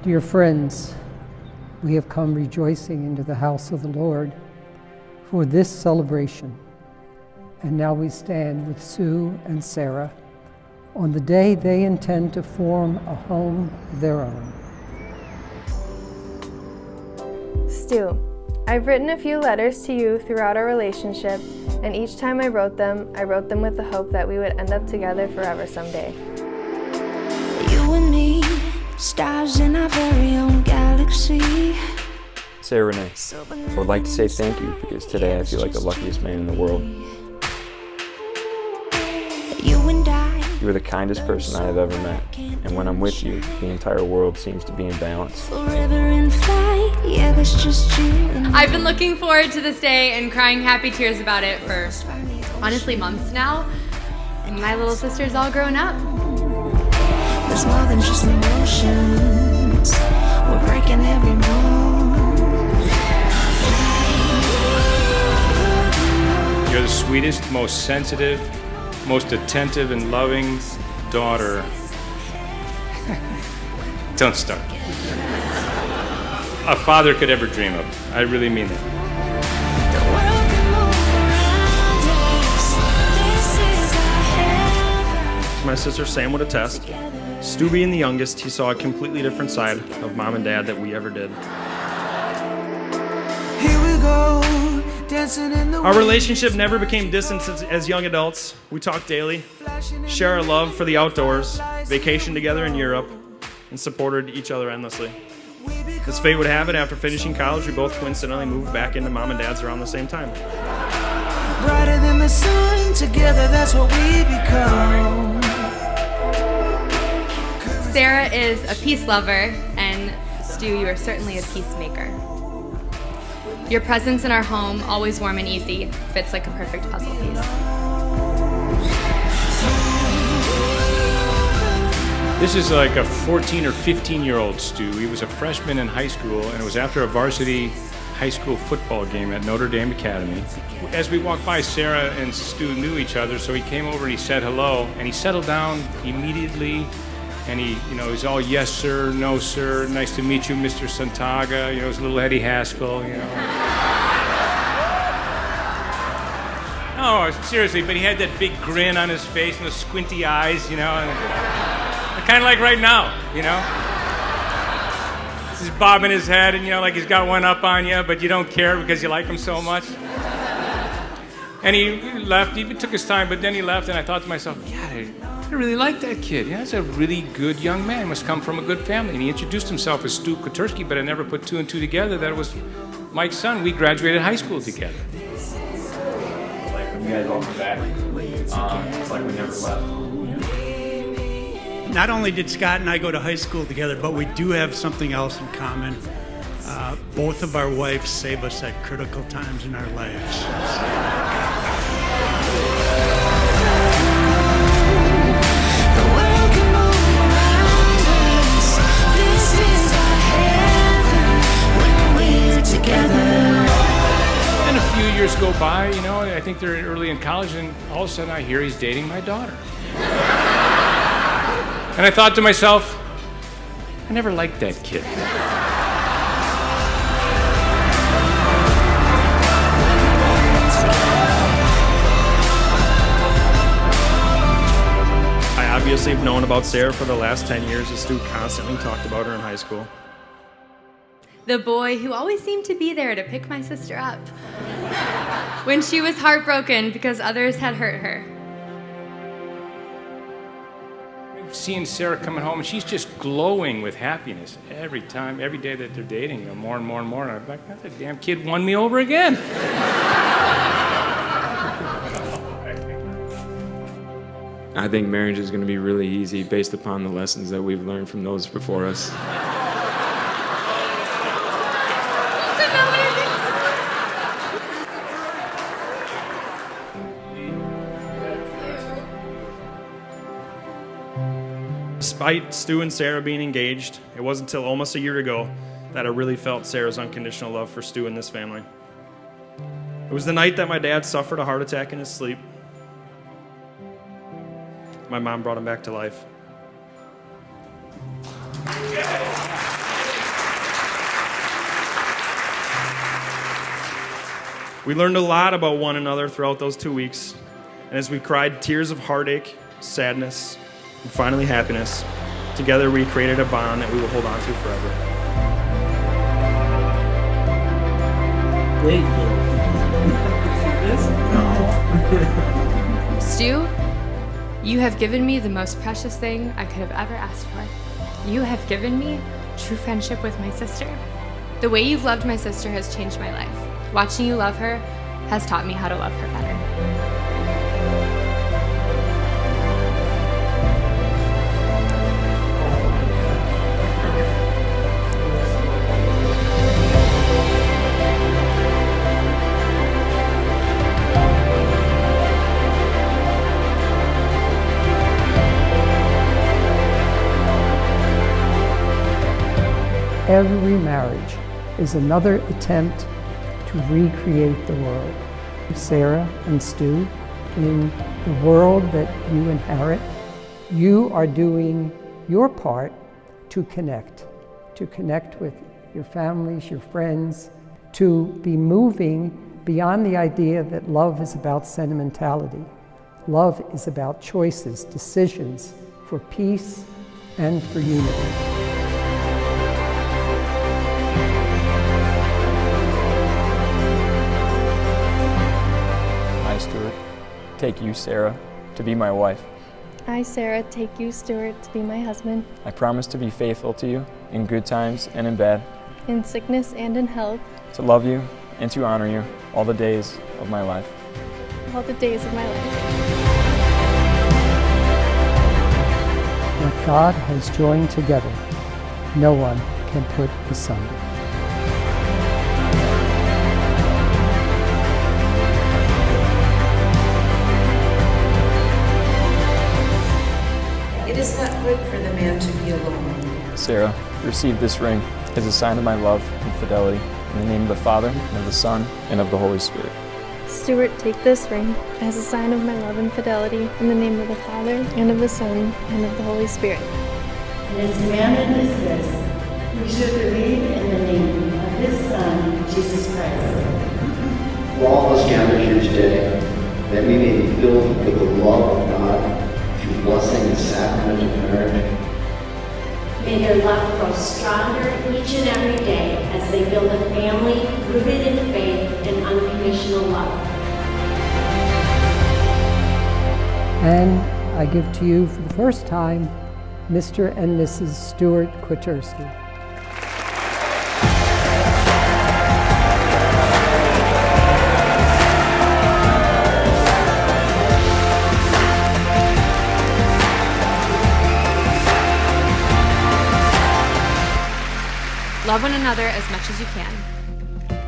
Dear friends, we have come rejoicing into the house of the Lord for this celebration. And now we stand with Sue and Sara on the day they intend to form a home of their own. Stu, I've written a few letters to you throughout our relationship, and each time I wrote them with the hope that we would end up together forever someday. You and me, stars in our very own galaxy. Sarah Renee, I would like to say thank you because today I feel like the luckiest man in the world. You and I, You are the kindest person I have ever met, and when I'm with you, the entire world seems to be in balance. forever in flight, yeah, that's just you and I've been looking forward to this day and crying happy tears about it for, honestly, months now. And my little sister's all grown up. there's more than just emotions. We're breaking every mold. You're the sweetest, most sensitive, most attentive and loving daughter. Don't start. A father could ever dream of. I really mean it. The world can move around us. This is our heaven. My sister Sam would attest. Stu being the youngest, he saw a completely different side of mom and dad that we ever did. Here we go, dancing in the Our relationship never became distant as young adults. We talked daily, share our love for the outdoors, vacation together in Europe, and supported each other endlessly. As fate would have it, after finishing college, we both coincidentally moved back into mom and dad's around the same time. brighter than the sun. Together, that's what we become. Sarah is a peace lover, and Stu, you are certainly a peacemaker. Your presence in our home, always warm and easy, fits like a perfect puzzle piece. This is like a 14 or 15-year-old Stu. He was a freshman in high school, and it was after a varsity high school football game at Notre Dame Academy. As we walked by, Sarah and Stu knew each other, so he came over and he said hello, and he settled down immediately, and he was all yes sir, no sir, nice to meet you, Mr. Santaga, it was a little Eddie Haskell, Oh, seriously, but he had that big grin on his face and the squinty eyes, kind of like right now, He's bobbing his head and, like he's got one up on you, but you don't care because you like him so much. And he left, he took his time, but then he left, and I thought to myself, I really like that kid. That's a really good young man. He must come from a good family. And he introduced himself as Stu Koturski, but I never put two and two together that it was Mike's son. We graduated high school together. Like when you guys all come back, it's like we never left. Not only did Scott and I go to high school together, but we do have something else in common. Both of our wives save us at critical times in our lives. The world can move around us. This is our heaven when we're together. And a few years go by, I think they're early in college, and all of a sudden I hear he's dating my daughter. And I thought to myself, I never liked that kid. I obviously have known about Sarah for the last 10 years as Stu constantly talked about her in high school. The boy who always seemed to be there to pick my sister up when she was heartbroken because others had hurt her. Seeing Sarah coming home, and she's just glowing with happiness every day that they're dating, more and more and more. And I'm like, that damn kid won me over again. I think marriage is going to be really easy based upon the lessons that we've learned from those before us. Despite Stu and Sarah being engaged, it wasn't until almost a year ago that I really felt Sarah's unconditional love for Stu and this family. It was the night that my dad suffered a heart attack in his sleep. My mom brought him back to life. We learned a lot about one another throughout those 2 weeks, and as we cried tears of heartache, sadness, and finally happiness, together we created a bond that we will hold on to forever. Stu, you have given me the most precious thing I could have ever asked for. You have given me true friendship with my sister. The way you've loved my sister has changed my life. Watching you love her has taught me how to love her better. Every marriage is another attempt to recreate the world. Sara and Stu, in the world that you inherit, you are doing your part to connect with your families, your friends, to be moving beyond the idea that love is about sentimentality. Love is about choices, decisions for peace and for unity. I, Stuart, take you, Sara, to be my wife. I, Sara, take you, Stuart, to be my husband. I promise to be faithful to you in good times and in bad, in sickness and in health, to love you and to honor you all the days of my life. all the days of my life. What God has joined together, no one can put asunder. It is not good for the man to be alone. Sara, receive this ring as a sign of my love and fidelity, in the name of the Father, and of the Son, and of the Holy Spirit. Stuart, take this ring as a sign of my love and fidelity, in the name of the Father, and of the Son, and of the Holy Spirit. And his commandment is this: we should believe in the name of his Son, Jesus Christ. For all of us gathered here today, that we may be filled with the love of God through blessing the sacrament of marriage. May their love grow stronger each and every day as they build a family rooted in faith and unconditional love. And I give to you for the first time, Mr. and Mrs. Stuart Kwiatkowski. Love one another as much as you can,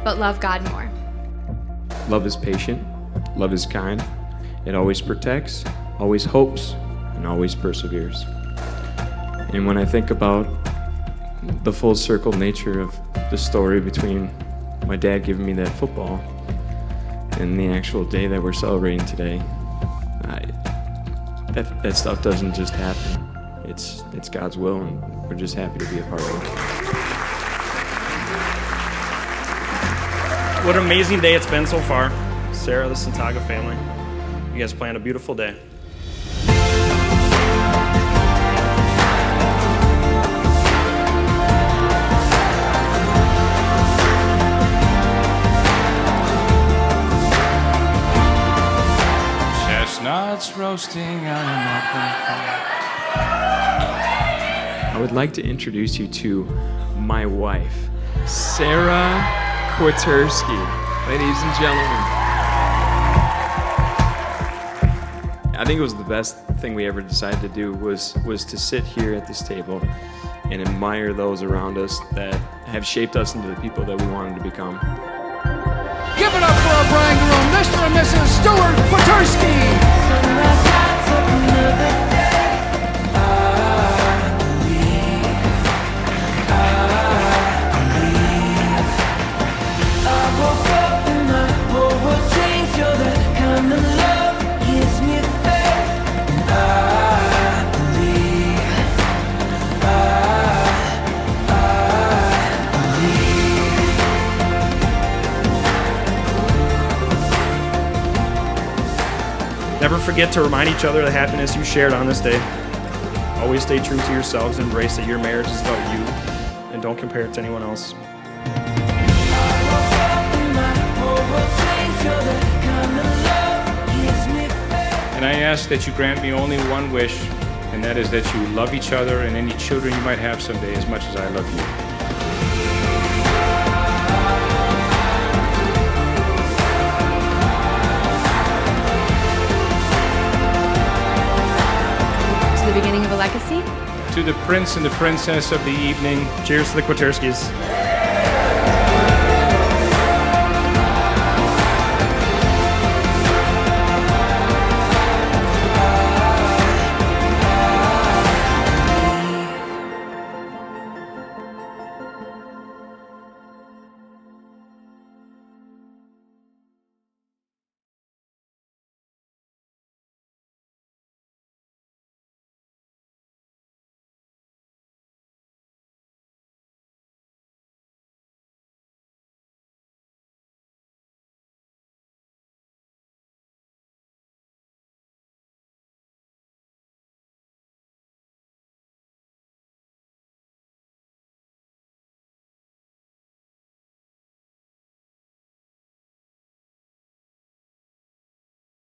but love God more. Love is patient, love is kind, it always protects, always hopes, and always perseveres. And when I think about the full circle nature of the story between my dad giving me that football and the actual day that we're celebrating today, that stuff doesn't just happen. It's God's will, and we're just happy to be a part of it. What an amazing day it's been so far. Sara, the Santaga family, you guys planned a beautiful day. Chestnuts roasting on an open fire. I would like to introduce you to my wife, Sara Kwiatkowski. Ladies and gentlemen. I think it was the best thing we ever decided to do was to sit here at this table and admire those around us that have shaped us into the people that we wanted to become. Give it up for our bride and groom, Mr. and Mrs. Stuart Kwiatkowski. forget to remind each other of the happiness you shared on this day. Always stay true to yourselves and embrace that your marriage is about you, and don't compare it to anyone else. And I ask that you grant me only one wish, and that is that you love each other and any children you might have someday as much as I love you. To the beginning of a legacy. To the prince and the princess of the evening. Cheers to the Kwaterskis.